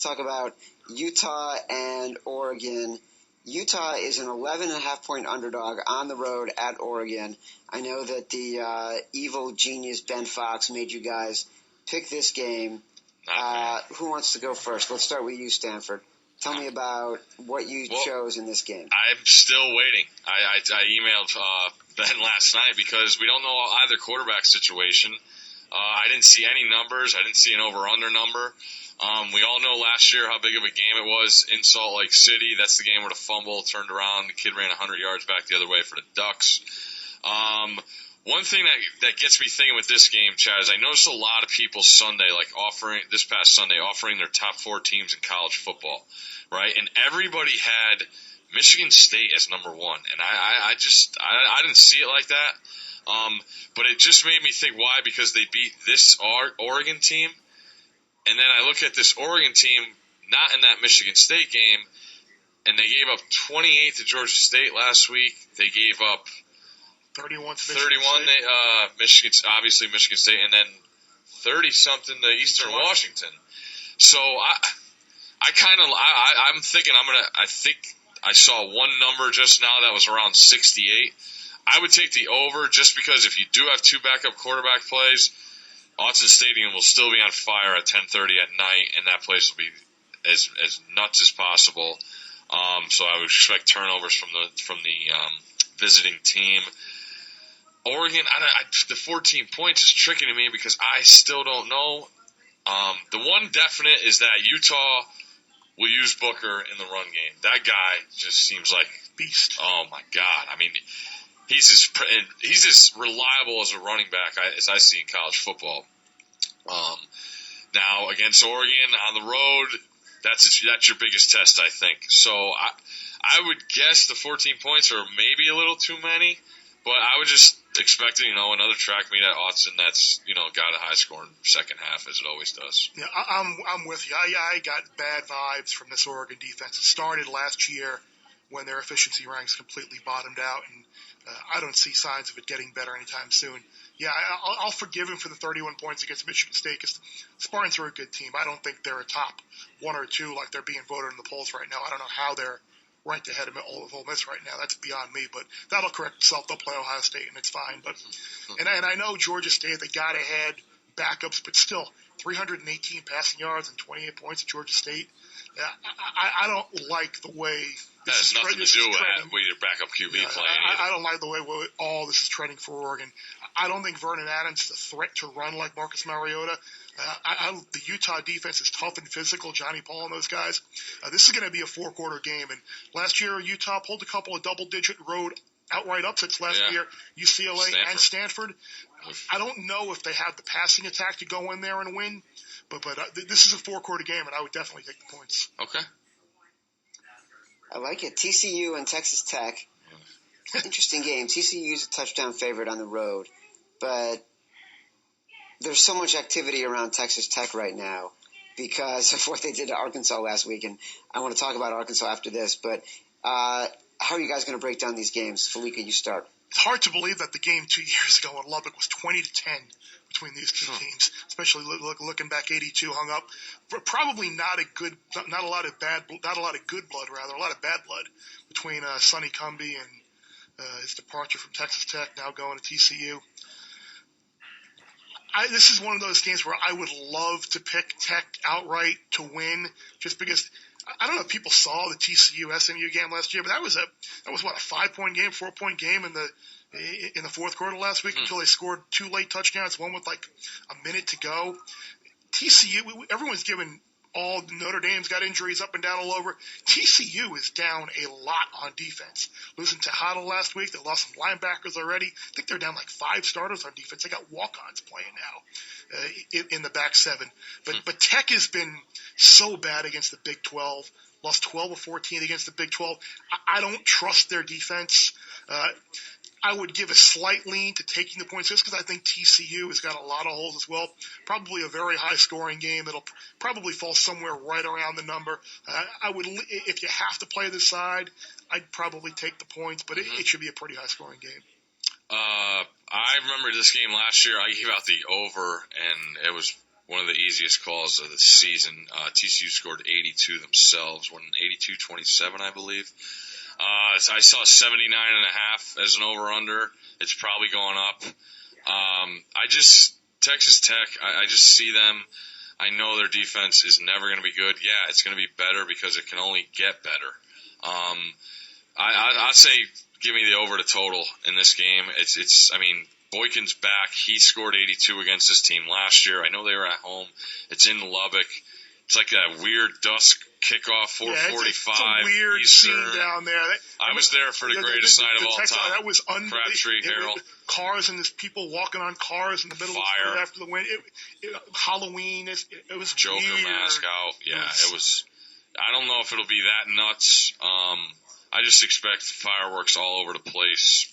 talk about Utah and Oregon. Utah is an 11.5-point underdog on the road at Oregon. I know that the evil genius Ben Fox made you guys pick this game. Who wants to go first? Let's start with you, Stanford. Tell me about what you chose in this game. I'm still waiting. I emailed Ben last night because we don't know either quarterback situation. I didn't see any numbers. I didn't see an over-under number. We all know last year how big of a game it was in Salt Lake City. That's the game where the fumble turned around. The kid ran 100 yards back the other way for the Ducks. One thing that gets me thinking with this game, Chad, is I noticed a lot of people Sunday, this past Sunday, offering their top 4 teams in college football, right? And everybody had Michigan State as number 1, and I didn't see it like that. But it just made me think, why? Because they beat this Oregon team, and then I look at this Oregon team not in that Michigan State game, and they gave up 28 to Georgia State last week. They gave up 31 to Michigan State. Obviously Michigan State, and then 30-something to Eastern Washington. So I'm thinking I think I saw one number just now that was around 68. I would take the over just because if you do have 2 backup quarterback plays, Autzen Stadium will still be on fire at 10:30 at night, and that place will be as nuts as possible. So I would expect turnovers from the visiting team. Oregon, the 14 points is tricky to me because I still don't know. The one definite is that Utah will use Booker in the run game. That guy just seems like beast. Oh my God! I mean, he's as reliable as a running back as I see in college football. Now against Oregon on the road, that's your biggest test, I think. So I would guess the 14 points are maybe a little too many, but I would just expect another track meet at Autzen that's got a high scoring second half as it always does. Yeah, I'm with you. I got bad vibes from this Oregon defense. It started last year when their efficiency ranks completely bottomed out, and I don't see signs of it getting better anytime soon. Yeah, I'll forgive him for the 31 points against Michigan State because Spartans are a good team. I don't think they're a top 1 or 2 like they're being voted in the polls right now. I don't know how they're ranked ahead of Ole Miss right now. That's beyond me, but that'll correct itself. They'll play Ohio State, and it's fine. But and I know Georgia State, they got ahead, backups, but still 318 passing yards and 28 points at Georgia State. I don't like the way that has nothing to do with your backup QB playing. I don't like the way all this is trending for Oregon. I don't think Vernon Adams is a threat to run like Marcus Mariota. The Utah defense is tough and physical, Johnny Paul and those guys. This is going to be a 4-quarter game. And last year, Utah pulled a couple of double-digit road outright upsets last year, UCLA and Stanford. I don't know if they have the passing attack to go in there and win, but this is a 4-quarter game, and I would definitely take the points. Okay. I like it. TCU and Texas Tech. Interesting game. TCU is a touchdown favorite on the road, but there's so much activity around Texas Tech right now because of what they did to Arkansas last week, and I want to talk about Arkansas after this, but how are you guys going to break down these games? Fallica, you start. It's hard to believe that the game 2 years ago in Lubbock was 20-10 between these two teams, especially looking back. 82 hung up. Probably not a lot of good blood, a lot of bad blood between Sonny Cumbie and his departure from Texas Tech, now going to TCU. This is one of those games where I would love to pick Tech outright to win, just because I don't know if people saw the TCU SMU game last year, but that was a 5-point game, 4-point game in the fourth quarter last week until they scored 2 late touchdowns, one with like a minute to go. TCU, everyone's given all Notre Dame's got injuries up and down all over. TCU is down a lot on defense. Losing to Huddle last week, they lost some linebackers already. I think they're down like 5 starters on defense. They got walk-ons playing now in the back 7. But Tech has been so bad against the Big 12. Lost 12 of 14 against the Big 12. I don't trust their defense. I would give a slight lean to taking the points just because I think TCU has got a lot of holes as well. Probably a very high-scoring game. It'll probably fall somewhere right around the number. I would, if you have to play this side, I'd probably take the points, but it should be a pretty high-scoring game. I remember this game last year. I gave out the over, and it was one of the easiest calls of the season. TCU scored 82 themselves, won 82-27, I believe. So I saw 79.5 as an over-under. It's probably going up. Texas Tech, I just see them. I know their defense is never going to be good. Yeah, it's going to be better because it can only get better. I'd say give me the over to total in this game. I mean, Boykin's back. He scored 82 against this team last year. I know they were at home. It's in Lubbock. It's like that weird dusk kickoff, 4:45 it's a weird Eastern. Scene down there. I was there for the greatest night of all time. That was unbelievable. Crabtree, Harold. Cars and there's people walking on cars in the middle of the street after the wind. Halloween. It was Joker weird. mask out. Yeah, it was. I don't know if it'll be that nuts. I just expect fireworks all over the place.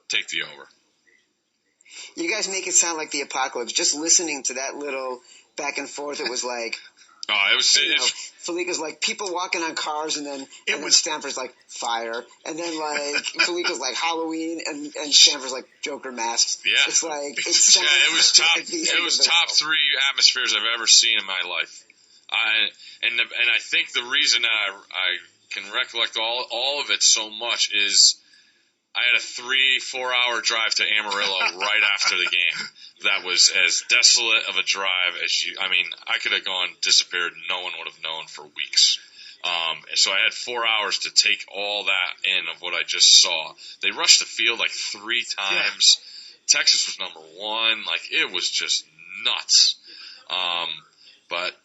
Take the over. You guys make it sound like the apocalypse. Just listening to that little back and forth, it was like. Oh, it was. Fallica's like people walking on cars, and then Stanford's like fire, and then like Fallica's like Halloween, and Stanford's like Joker masks. Yeah, it's like it was top. It was top 3 atmospheres I've ever seen in my life. And I think the reason that I can recollect all of it so much is I had a 3-4 hour drive to Amarillo right after the game. That was as desolate of a drive as I could have disappeared. No one would have known for weeks. So I had 4 hours to take all that in of what I just saw. They rushed the field like 3 times. Yeah. Texas was number 1. Like, it was just nuts. But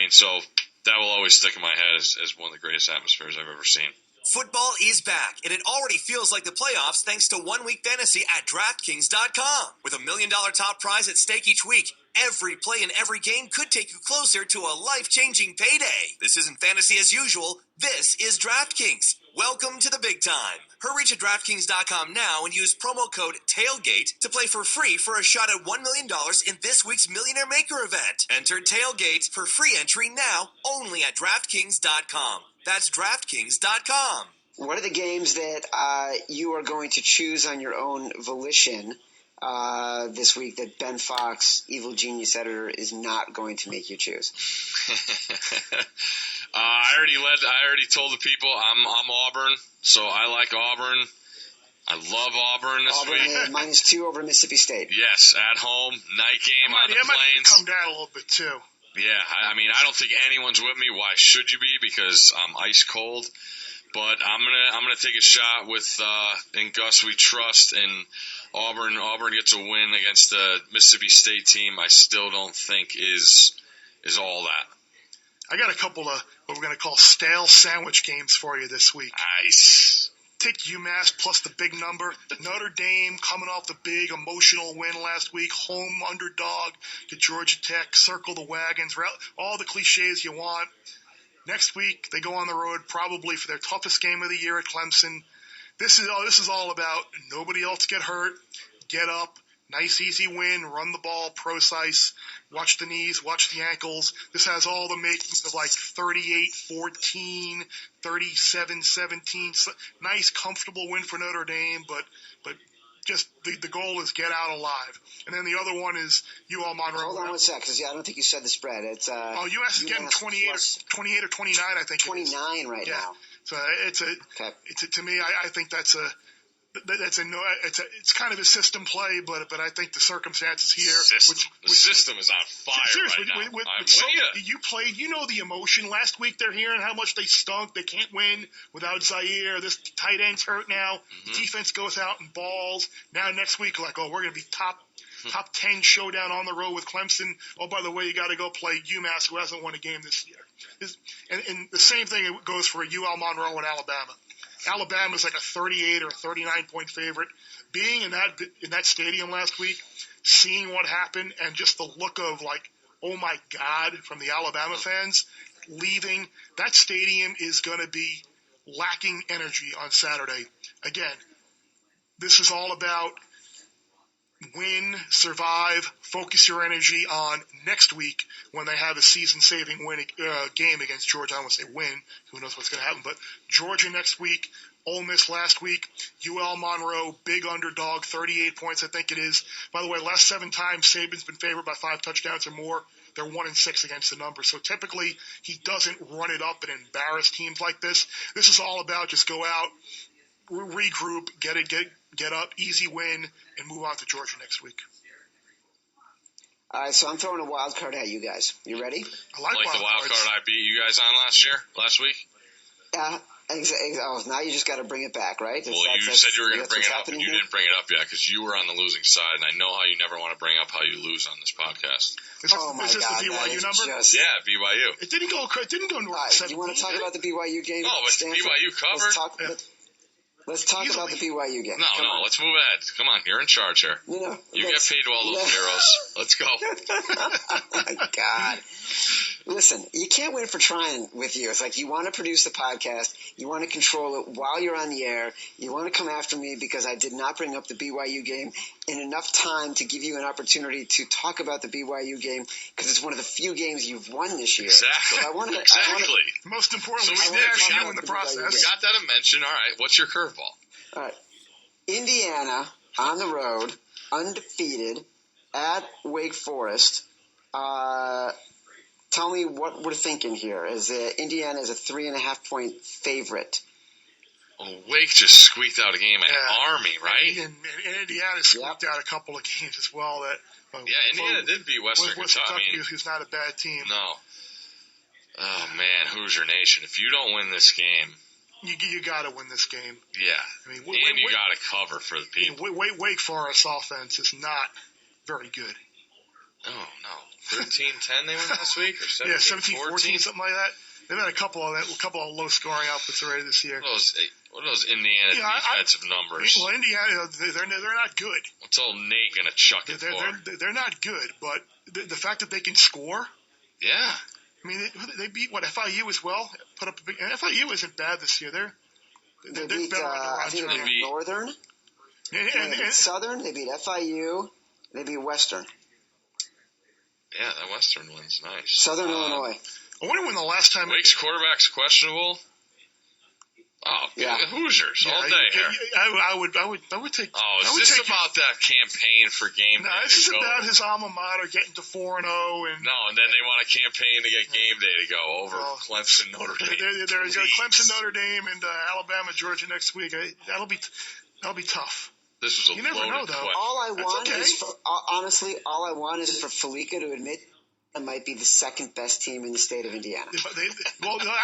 so that will always stick in my head as one of the greatest atmospheres I've ever seen. Football is back, and it already feels like the playoffs thanks to 1 Week Fantasy at DraftKings.com. With $1 million top prize at stake each week, every play in every game could take you closer to a life-changing payday. This isn't fantasy as usual. This is DraftKings. Welcome to the big time. Hurry to DraftKings.com now and use promo code TAILGATE to play for free for a shot at $1 million in this week's Millionaire Maker event. Enter TAILGATE for free entry now only at DraftKings.com. That's DraftKings.com. What are the games that you are going to choose on your own volition this week that Ben Fox, Evil Genius Editor, is not going to make you choose? I already told the people I'm Auburn, so I like Auburn. I love Auburn this week. -2 over Mississippi State. Yes, at home, night game on the Plains. Might come down a little bit too. Yeah, I don't think anyone's with me. Why should you be? Because I'm ice cold. But I'm gonna take a shot with in Gus we trust, and Auburn gets a win against the Mississippi State team. I still don't think is all that. I got a couple of what we're gonna call stale sandwich games for you this week. Nice. Take UMass plus the big number. Notre Dame coming off the big emotional win last week. Home underdog to Georgia Tech. Circle the wagons. All the cliches you want. Next week, they go on the road probably for their toughest game of the year at Clemson. This is all about nobody else get hurt. Get up. Nice, easy win. Run the ball. Precise. Watch the knees. Watch the ankles. This has all the makings of like 38-14, 37-17. Nice, comfortable win for Notre Dame, but just the goal is get out alive. And then the other one is UL Monroe. Hold on one sec, because I don't think you said the spread. It's UMass is getting 28 or 29, I think. 29 right now. So it's to me, I think it's kind of a system play, but I think the circumstances here. The system is on fire right now. You played, the emotion. Last week they're hearing how much they stunk. They can't win without Zaire. This tight end's hurt now. Mm-hmm. Defense goes out and balls. Now next week, we're going to be top 10 showdown on the road with Clemson. Oh, by the way, you got to go play UMass, who hasn't won a game this year. And the same thing goes for UL Monroe and Alabama. Alabama's like a 38 or 39-point favorite. Being in that stadium last week, seeing what happened, and just the look of like, oh my God, from the Alabama fans leaving, that stadium is going to be lacking energy on Saturday. Again, this is all about win, survive, focus your energy on next week when they have a season-saving game against Georgia. I don't want to say win. Who knows what's going to happen. But Georgia next week, Ole Miss last week, UL Monroe, big underdog, 38 points I think it is. By the way, last 7 times Saban's been favored by 5 touchdowns or more. They're 1-6 against the number. So typically he doesn't run it up and embarrass teams like this. This is all about just go out, regroup, get up, easy win, and move on to Georgia next week. All right, so I'm throwing a wild card at you guys. You ready? I like the wild card I beat you guys on last week? Yeah. Oh, now you just got to bring it back, right? Well, you said you were going to bring it up, and you didn't bring it up yet because you were on the losing side, and I know how you never want to bring up how you lose on this podcast. Is this the BYU number? Yeah, BYU. It didn't go north. Right, you want to talk about the BYU game? No, but Stanford? BYU covered. Let's talk about the BYU game. No, let's move ahead. Come on, you're in charge here. You get paid all those heroes. Let's go. Oh, my God. Listen, you can't win for trying with you. It's like you want to produce the podcast. You want to control it while you're on the air. You want to come after me because I did not bring up the BYU game in enough time to give you an opportunity to talk about the BYU game because it's one of the few games you've won this year. Exactly. Exactly. Most importantly, we did you in the process. We got that a mention. All right, what's your curveball? All right. Indiana on the road, undefeated, at Wake Forest. Tell me what we're thinking here. Indiana is a 3.5-point favorite. Well, Wake just squeaked out a game at Army, right? And Indiana squeaked out a couple of games as well. Indiana did beat Western Kentucky. Who's not a bad team. No. Oh, man, Hoosier Nation. If you don't win this game, you got to win this game. Yeah, you got to cover for the people. Wake Forest offense is not very good. Oh, no. 13-10 they won last week? Or 17-14, something like that. They've had a couple of low-scoring outputs already this year. What are those Indiana defensive numbers? Well, Indiana, they're not good. What's old Nate going to chuck it for? They're not good, but the fact that they can score. Yeah. I mean, they beat FIU as well. Put up a big. And FIU isn't bad this year. They're beat, better I think they beat Northern. They beat Southern. They beat FIU. They beat Western. Yeah, that Western one's nice. Southern Illinois. I wonder when the last time Wake's quarterback's questionable. Oh, yeah. Hoosiers all day here. I would take. Oh, is this about that campaign for game day? No, this is about his alma mater getting to 4-0 and. No, and then they want a campaign to get game day to go over Clemson, Notre Dame. There's Clemson, Notre Dame, and Alabama, Georgia next week. That'll be tough. This was a you never know, though. question. All I want is for Fallica to admit that might be the second best team in the state of Indiana.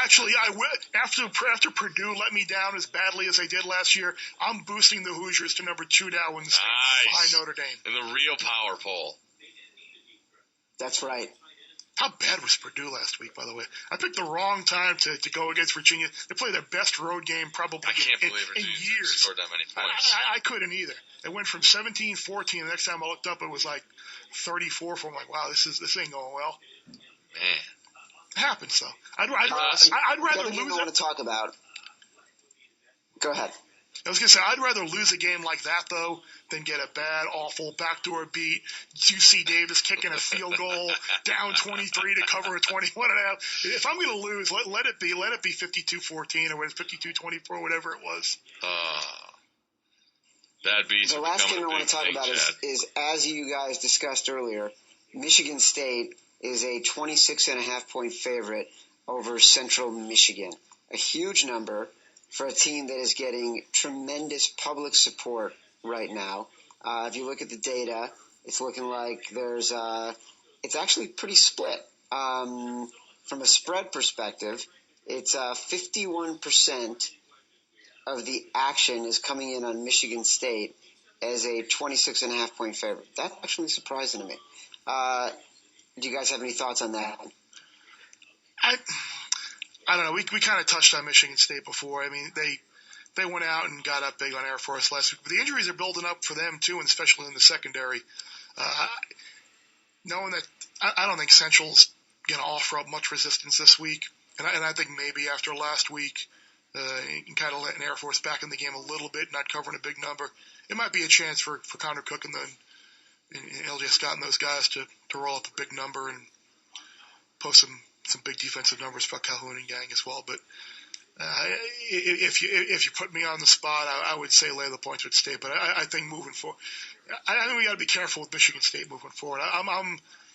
Actually, I will. After Purdue let me down as badly as they did last year, I'm boosting the Hoosiers to number 2 now in the state behind Notre Dame. In the real power poll. That's right. How bad was Purdue last week, by the way? I picked the wrong time to go against Virginia. They played their best road game probably in years. Scored that many points. I couldn't either. It went from 17-14. The next time I looked up, it was like 34. I'm like, wow, this ain't going well. Man, it happens though. I'd rather lose. I want to talk about. Go ahead. I was going to say, I'd rather lose a game like that, though, than get a bad, awful backdoor beat. UC Davis kicking a field goal, down 23 to cover a 21.5. If I'm going to lose, let it be 52-14 or 52-24, whatever it was. Bad beats. The last game I want to talk about is, as you guys discussed earlier, Michigan State is a 26.5-point favorite over Central Michigan. A huge number for a team that is getting tremendous public support right now. If you look at the data, it's looking like it's actually pretty split. From a spread perspective, it's 51% of the action is coming in on Michigan State as a 26.5-point favorite. That's actually surprising to me. Do you guys have any thoughts on that? I don't know. We kind of touched on Michigan State before. I mean, they went out and got up big on Air Force last week. But the injuries are building up for them, too, and especially in the secondary. Knowing that I don't think Central's going to offer up much resistance this week. And I think maybe after last week, kind of letting Air Force back in the game a little bit, not covering a big number, it might be a chance for Connor Cook and and LJ Scott and those guys to roll up a big number and post some big defensive numbers for Calhoun and gang as well. But if you put me on the spot, I would say lay the points with State. But I think moving forward, I think we got to be careful with Michigan State moving forward.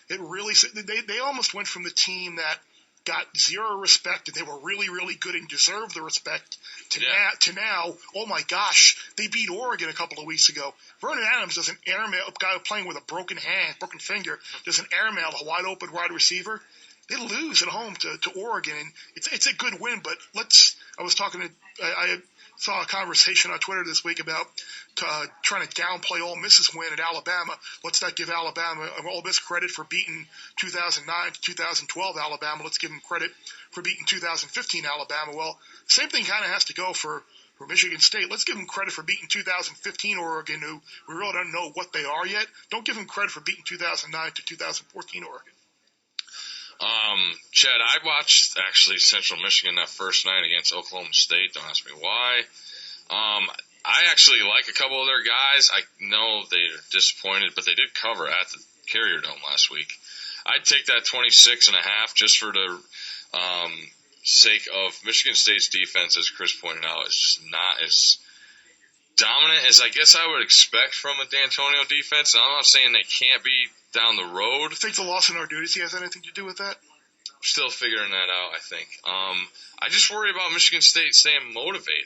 They almost went from the team that got zero respect and they were really, really good and deserved the respect to now, oh my gosh, they beat Oregon a couple of weeks ago. Vernon Adams does an airmail, a guy playing with a broken finger, does an airmail, a wide open wide receiver. They lose at home to Oregon, and it's a good win. But I saw a conversation on Twitter this week about trying to downplay Ole Miss's win at Alabama. Let's not give Alabama Ole Miss credit for beating 2009 to 2012 Alabama. Let's give them credit for beating 2015 Alabama. Well, same thing kind of has to go for Michigan State. Let's give them credit for beating 2015 Oregon, who we really don't know what they are yet. Don't give them credit for beating 2009 to 2014 Oregon. Chad, I watched actually Central Michigan that first night against Oklahoma State. Don't ask me why. I actually like a couple of their guys. I know they're disappointed, but they did cover at the Carrier Dome last week. I'd take that 26.5 just for the sake of Michigan State's defense, as Chris pointed out, is just not as dominant as I guess I would expect from a D'Antonio defense. And I'm not saying they can't be down the road. I think the loss in Ardudisi has anything to do with that? Still figuring that out, I think. I just worry about Michigan State staying motivated.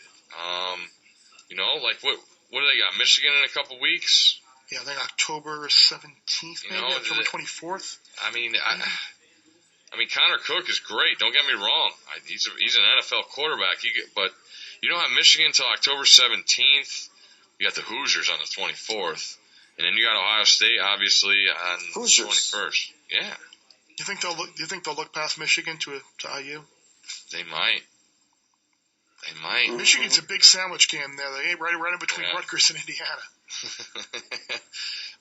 What do they got? Michigan in a couple weeks? Yeah, I think October 17th, maybe October 24th. I mean, Connor Cook is great. Don't get me wrong. He's an NFL quarterback. But you don't have Michigan until October 17th. You got the Hoosiers on the 24th. And then you got Ohio State, obviously, on the 21st. Yeah. You think they'll look past Michigan to IU? They might. Michigan's a big sandwich game there. They ain't right in between Rutgers and Indiana.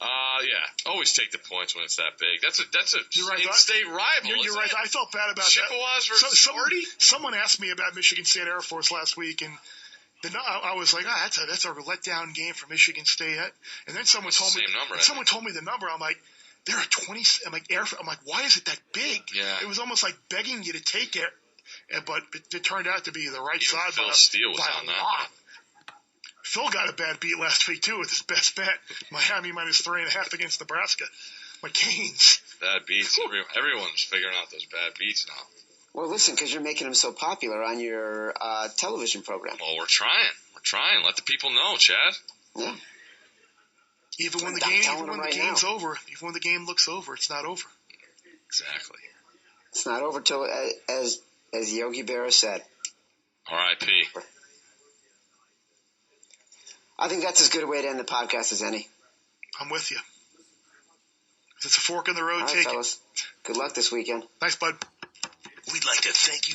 Yeah. Always take the points when it's that big. That's a right, in-state rival. You're right. I felt bad about Chippewas versus Sparty? Someone asked me about Michigan State Air Force last week, and I was like, that's a letdown game for Michigan State. And then someone told me the number. I'm like, they're a 20. I'm like, why is it that big? Yeah. It was almost like begging you to take it, but it turned out to be the right side. Phil Steele was on that. Phil got a bad beat last week too with his best bet, Miami -3.5 against Nebraska. My Canes. Bad beats. Everyone's figuring out those bad beats now. Well, listen, because you're making them so popular on your television program. Well, we're trying. Let the people know, Chad. Yeah. Even when the game's over, even when the game looks over, it's not over. Exactly. It's not over till, as Yogi Berra said. R.I.P. I think that's as good a way to end the podcast as any. I'm with you. If it's a fork in the road, all right, take fellas. Good luck this weekend. Thanks, bud. We'd like to thank you